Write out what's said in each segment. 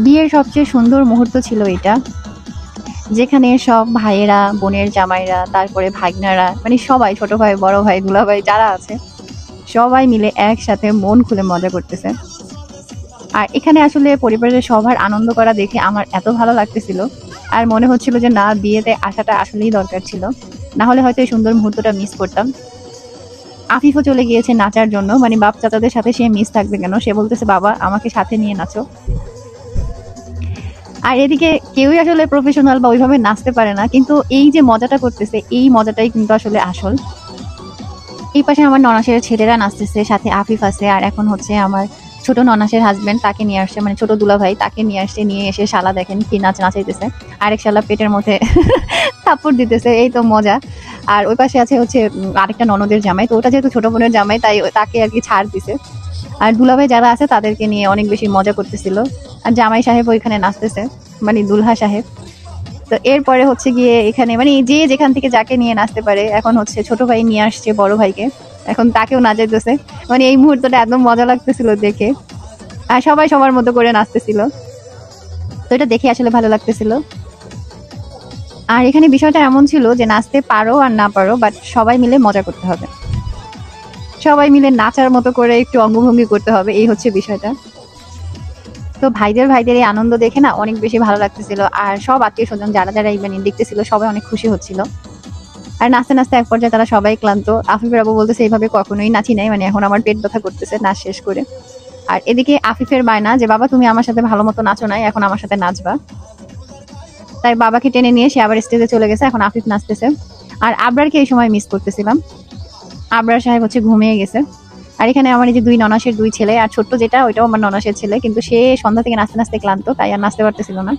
বিয়ের সবচেয়ে সুন্দর মুহূর্ত ছিল এটা, যেখানে সব ভাইয়েরা, বোনের জামাইরা, তারপরে ভাগনারা, মানে সবাই, ছোট ভাই, বড় ভাই, দুলা ভাই যারা আছে সবাই মিলে একসাথে মন খুলে মজা করতেছে। আর এখানে আসলে পরিবারের সবার আনন্দ করা দেখে আমার এত ভালো লাগতেছিল, আর মনে হচ্ছিল যে না, বিয়েতে আসাটা আসলেই দরকার ছিল, না হলে হয়তো এই সুন্দর মুহূর্তটা মিস করতাম। আফিফও চলে গিয়েছে নাচার জন্য, মানে বাপ চাচাদের সাথে সে মিস থাকবে কেন, সে বলতেছে বাবা আমাকে সাথে নিয়ে নাচো। আর এদিকে কেউই আসলে প্রফেশনাল বা ওইভাবে নাচতে পারে না, কিন্তু এই যে মজাটা করতেছে, এই মজাটাই কিন্তু আসলে আসল। এই পাশে আমার ননাসের ছেলেরা নাচতেছে, সাথে আফিফ আছে, আর এখন হচ্ছে আমার ছোট ননাসের হাজবেন্ড তাকে নিয়ে আসছে, মানে ছোট দুলা ভাই তাকে নিয়ে আসছে, নিয়ে এসে শালা দেখেন কি নাচ নাচাইতেছে, আরেক শালা পেটের মধ্যে থাপ্পড় দিতেছে, এই তো মজা। আর ওই পাশে আছে হচ্ছে আরেকটা ননদের জামাই, তো ওটা যেহেতু ছোট বোনের জামাই তাই তাকে আর কি ছাড় দিছে। আর দুলাভাই যারা আছে তাদেরকে নিয়ে অনেক বেশি মজা করতেছিল, আর জামাই সাহেব ওইখানে নাচতেছে, মানে দুলহা সাহেব। তো এরপরে হচ্ছে গিয়ে এখানে মানে যে যেখান থেকে যাকে নিয়ে নাচতে পারে, এখন হচ্ছে ছোট ভাই নিয়ে আসছে বড় ভাইকে, এখন তাকেও নাচাইতেছে। মানে এই মুহূর্তটা একদম মজা লাগতেছিল দেখে, আর সবাই সবার মতো করে নাচতেছিল, তো এটা দেখে আসলে ভালো লাগতেছিল। আর এখানে বিষয়টা এমন ছিল যে নাচতে পারো আর না পারো, বাট সবাই মিলে মজা করতে হবে, সবাই মিলে নাচার মতো করে একটু অঙ্গভঙ্গি করতে হবে, এই হচ্ছে বিষয়টা। তো ভাইদের এই আনন্দ দেখে না অনেক বেশি ভালো লাগতেছিল, আর সব আত্মীয় স্বজন যারা যারা মানে দেখতেছিল সবাই অনেক খুশি হচ্ছিল। আর নাচতে নাচতে এক পর্যায়ে তারা সবাই ক্লান্ত। আফিফের বাবু বলতেছে এইভাবে কখনোই নাচি নাই, মানে এখন আমার পেট ব্যথা করতেছে নাচ শেষ করে। আর এদিকে আফিফের বায়না যে বাবা তুমি আমার সাথে ভালো মতো নাচো নাই, এখন আমার সাথে নাচবা। তাই বাবাকে টেনে নিয়ে সে আবার স্টেজে চলে গেছে, এখন আফিফ নাচতেছে। আর আবরারকে এই সময় মিস করতেছিলাম, আবরার সাহেব হচ্ছে ঘুমিয়ে গেছে। আর এখানে আমার এই যে দুই ননাসের দুই ছেলে, আর ছোট্ট যেটা ওইটাও আমার ননাসের ছেলে, কিন্তু সে সন্ধ্যা থেকে নাচতে নাচতে ক্লান্ত, তাই আর নাচতে পারতেছিল না।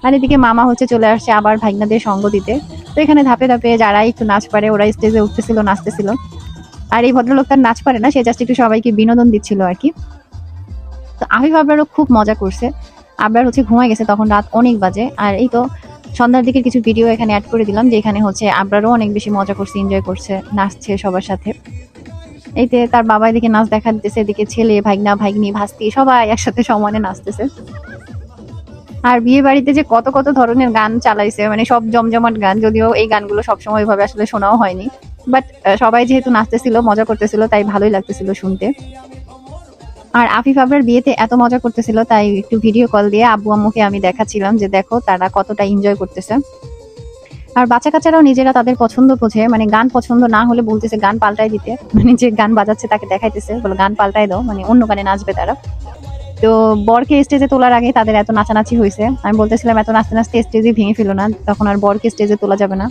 আর এদিকে মামা হচ্ছে চলে আসছে আবার ভাইগনাদের সঙ্গ দিতে। তো এখানে ধাপে ধাপে যারা একটু নাচ পারে ওরা স্টেজে উঠতেছিল, নাচতেছিল। আর এই ভদ্রলোক তার নাচ পারে না, সে জাস্ট একটু সবাইকে বিনোদন দিচ্ছিল আর কি। তো আফিফ আবরারও খুব মজা করছে। আবরার হচ্ছে ঘুমায় গেছে, তখন রাত অনেক বাজে। আর এই তো সন্ধ্যার দিকের কিছু ভিডিও এখানে অ্যাড করে দিলাম, যে এখানে হচ্ছে আবরারও অনেক বেশি মজা করছে, এনজয় করছে, নাচছে সবার সাথে। এইতে তার বাবা এদিকে নাচ দেখা দিতেছে, এদিকে ছেলে, ভাইগনা, ভাইগনি, ভাস্তি সবাই একসাথে সমানে নাচতেছে। আর বিয়ে বাড়িতে যে কত কত ধরনের গান চালাইছে, মানে সব জমজমাট গান, যদিও এই গানগুলো সবসময় ওইভাবে আসলে শোনাও হয়নি, বাট সবাই যেহেতু নাচতেছিল, মজা করতেছিল, তাই ভালোই লাগতেছিল শুনতে। আর আফিফ আবরার বিয়েতে এত মজা করতেছিল, তাই একটু ভিডিও কল দিয়ে আব্বু আম্মুকে আমি দেখাচ্ছিলাম যে দেখো তারা কতটা এনজয় করতেছে। আর বাচ্চা কাচ্চারাও নিজেরা তাদের পছন্দ বোঝে, মানে গান পছন্দ না হলে বলতেছে গান পাল্টাই দিতে, মানে যে গান বাজাচ্ছে তাকে দেখাইতেছে, বলে গান পাল্টাই দাও, মানে অন্য গানে নাচবে তারা। তো বরকে স্টেজে তোলার আগে তাদের এত নাচানাচি হয়েছে, আমি বলতেছিলাম এত নাচতে নাচতে স্টেজে ভেঙে ফেলো না, তখন আর বরকে স্টেজে তোলা যাবে না।